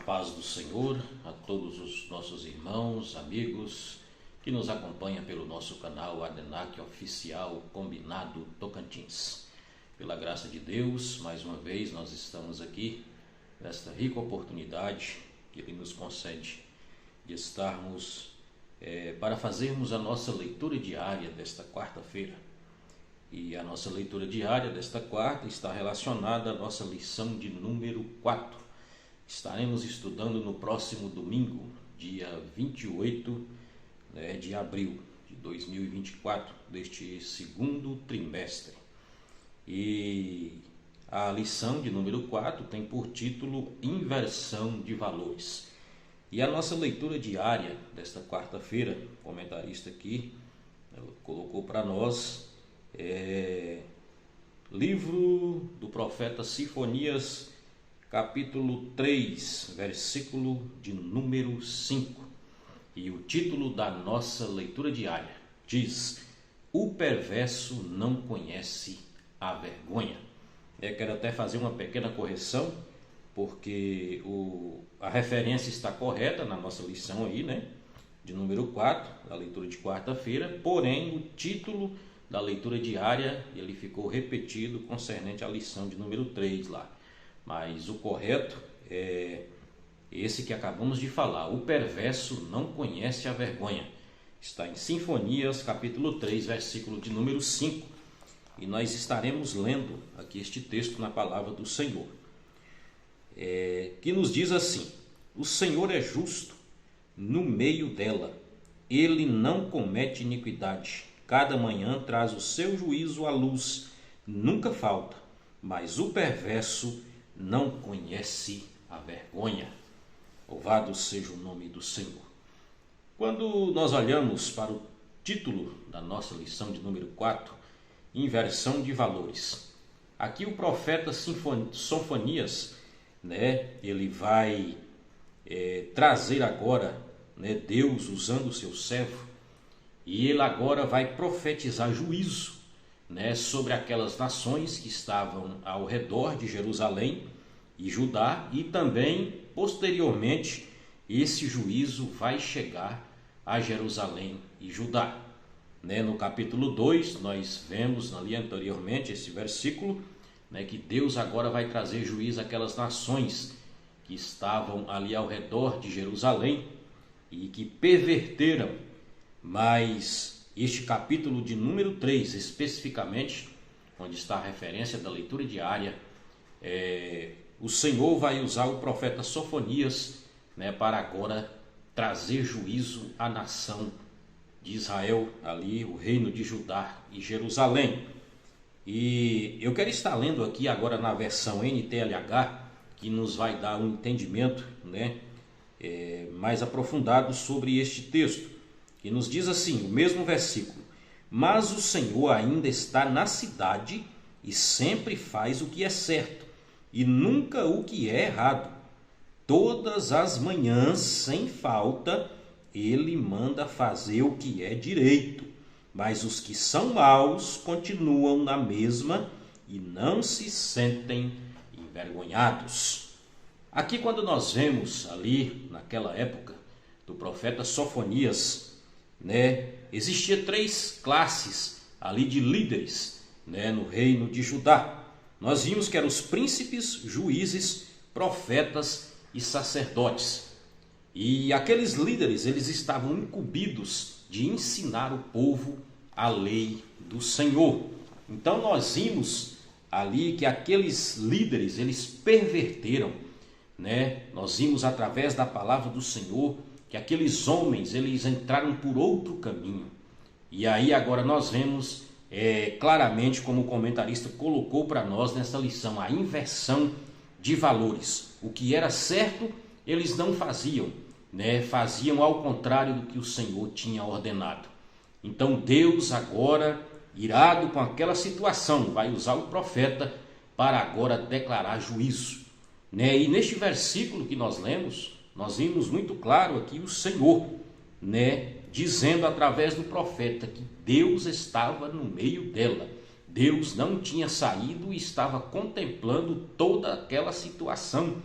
paz do Senhor a todos os nossos irmãos, amigos que nos acompanham pelo nosso canal Adenac Oficial Combinado Tocantins. Pela graça de Deus, mais uma vez nós estamos aqui nesta rica oportunidade que Ele nos concede de estarmos para fazermos a nossa leitura diária desta quarta-feira. E a nossa leitura diária desta quarta está relacionada à nossa lição de número 4. Estaremos estudando no próximo domingo, dia 28 de abril de 2024, deste segundo trimestre. E a lição de número 4 tem por título Inversão de Valores. E a nossa leitura diária desta quarta-feira, o comentarista aqui colocou para nós, livro do profeta Sofonias, capítulo 3, versículo de número 5. E o título da nossa leitura diária diz: O perverso não conhece a vergonha. Quero até fazer uma pequena correção, porque a referência está correta na nossa lição aí, de número 4, da leitura de quarta-feira, porém o título da leitura diária ele ficou repetido concernente à lição de número 3 lá. Mas o correto é esse que acabamos de falar: o perverso não conhece a vergonha. Está em Sofonias, capítulo 3, versículo de número 5. E nós estaremos lendo aqui este texto na palavra do Senhor, que nos diz assim: O Senhor é justo no meio dela, Ele não comete iniquidade. Cada manhã traz o seu juízo à luz, nunca falta, mas o perverso não conhece a vergonha. Louvado seja o nome do Senhor. Quando nós olhamos para o título da nossa lição de número 4, Inversão de Valores, aqui o profeta Sofonias, ele vai trazer agora, Deus usando o seu servo, e ele agora vai profetizar juízo, sobre aquelas nações que estavam ao redor de Jerusalém e Judá, e também, posteriormente, esse juízo vai chegar a Jerusalém e Judá. No capítulo 2, nós vemos ali anteriormente esse versículo, que Deus agora vai trazer juízo àquelas nações que estavam ali ao redor de Jerusalém e que perverteram. Mas este capítulo de número 3, especificamente, onde está a referência da leitura diária, o Senhor vai usar o profeta Sofonias, para agora trazer juízo à nação de Israel, ali o reino de Judá e Jerusalém. E eu quero estar lendo aqui agora na versão NTLH, que nos vai dar um entendimento mais aprofundado sobre este texto, que nos diz assim, o mesmo versículo: Mas o Senhor ainda está na cidade e sempre faz o que é certo e nunca o que é errado. Todas as manhãs, sem falta, ele manda fazer o que é direito, mas os que são maus continuam na mesma e não se sentem envergonhados. Aqui, quando nós vemos ali, naquela época do profeta Sofonias, existia 3 classes ali de líderes, no reino de Judá. Nós vimos que eram os príncipes, juízes, profetas e sacerdotes. E aqueles líderes, eles estavam incumbidos de ensinar o povo a lei do Senhor. Então nós vimos ali que aqueles líderes, eles perverteram, Nós vimos através da palavra do Senhor que aqueles homens, eles entraram por outro caminho. E aí agora nós vemos claramente, como o comentarista colocou para nós nessa lição, a inversão de valores. O que era certo, eles não faziam, faziam ao contrário do que o Senhor tinha ordenado. Então Deus agora, irado com aquela situação, vai usar o profeta para agora declarar juízo. E neste versículo que nós lemos, nós vimos muito claro aqui o Senhor, dizendo através do profeta que Deus estava no meio dela. Deus não tinha saído e estava contemplando toda aquela situação.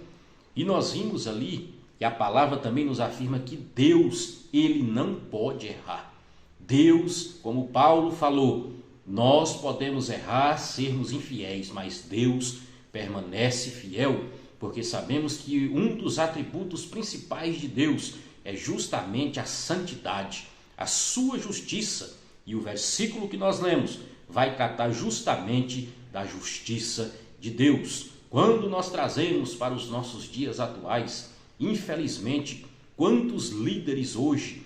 E nós vimos ali que a palavra também nos afirma que Deus, ele não pode errar. Deus, como Paulo falou, nós podemos errar, sermos infiéis, mas Deus permanece fiel, porque sabemos que um dos atributos principais de Deus é justamente a santidade, a sua justiça. E o versículo que nós lemos vai tratar justamente da justiça de Deus. Quando nós trazemos para os nossos dias atuais, infelizmente, quantos líderes hoje,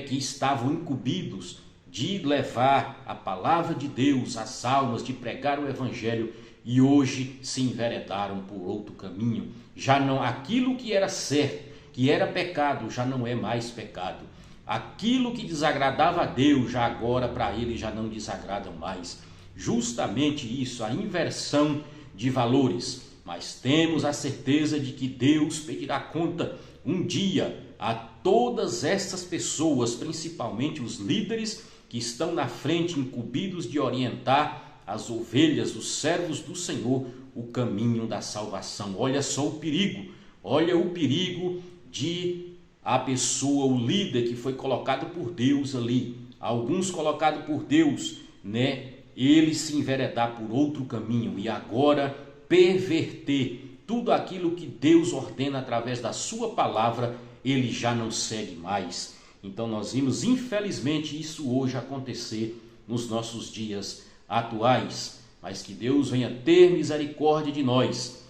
que estavam incumbidos de levar a palavra de Deus às almas, de pregar o evangelho, e hoje se enveredaram por outro caminho. Já não, aquilo que era certo, que era pecado, já não é mais pecado. Aquilo que desagradava a Deus, já agora para ele já não desagrada mais. Justamente isso, a inversão de valores. Mas temos a certeza de que Deus pedirá conta um dia a todas essas pessoas, principalmente os líderes que estão na frente, incumbidos de orientar as ovelhas, os servos do Senhor, o caminho da salvação. Olha só o perigo, olha o perigo de a pessoa, o líder que foi colocado por Deus ali, alguns colocados por Deus, ele se enveredar por outro caminho e agora perverter tudo aquilo que Deus ordena através da sua palavra, ele já não segue mais. Então nós vimos, infelizmente, isso hoje acontecer nos nossos dias atuais, mas que Deus venha ter misericórdia de nós,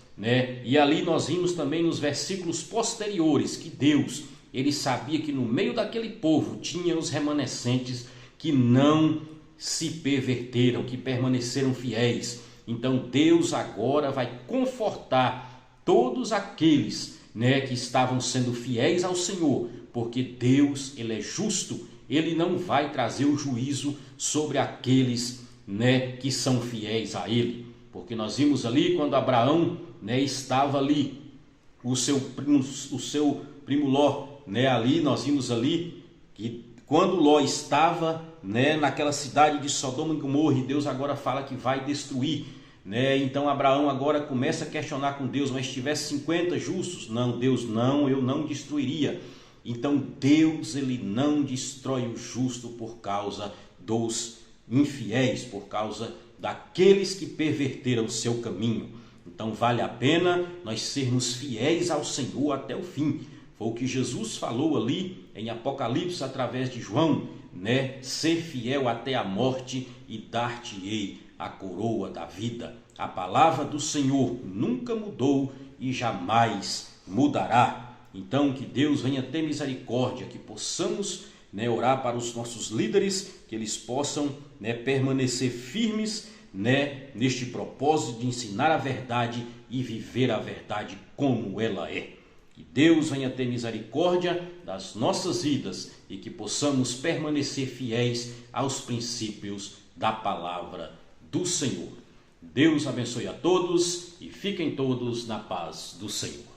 E ali nós vimos também nos versículos posteriores que Deus, ele sabia que no meio daquele povo tinha os remanescentes que não se perverteram, que permaneceram fiéis. Então Deus agora vai confortar todos aqueles, que estavam sendo fiéis ao Senhor, porque Deus, ele é justo, ele não vai trazer o juízo sobre aqueles, que são fiéis a ele. Porque nós vimos ali quando Abraão, estava ali, o seu primo Ló, ali nós vimos ali que quando Ló estava, naquela cidade de Sodoma e Gomorra, e Deus agora fala que vai destruir, então Abraão agora começa a questionar com Deus, mas se tivesse 50 justos, não, Deus, não, eu não destruiria. Então Deus, ele não destrói o justo por causa dos infiéis, por causa daqueles que perverteram o seu caminho. Então vale a pena nós sermos fiéis ao Senhor até o fim. Foi o que Jesus falou ali em Apocalipse através de João, ser fiel até a morte e dar-te-ei a coroa da vida. A palavra do Senhor nunca mudou e jamais mudará. Então que Deus venha ter misericórdia, que possamos orar para os nossos líderes, que eles possam permanecer firmes neste propósito de ensinar a verdade e viver a verdade como ela é. Que Deus venha ter misericórdia das nossas vidas e que possamos permanecer fiéis aos princípios da palavra do Senhor. Deus abençoe a todos e fiquem todos na paz do Senhor.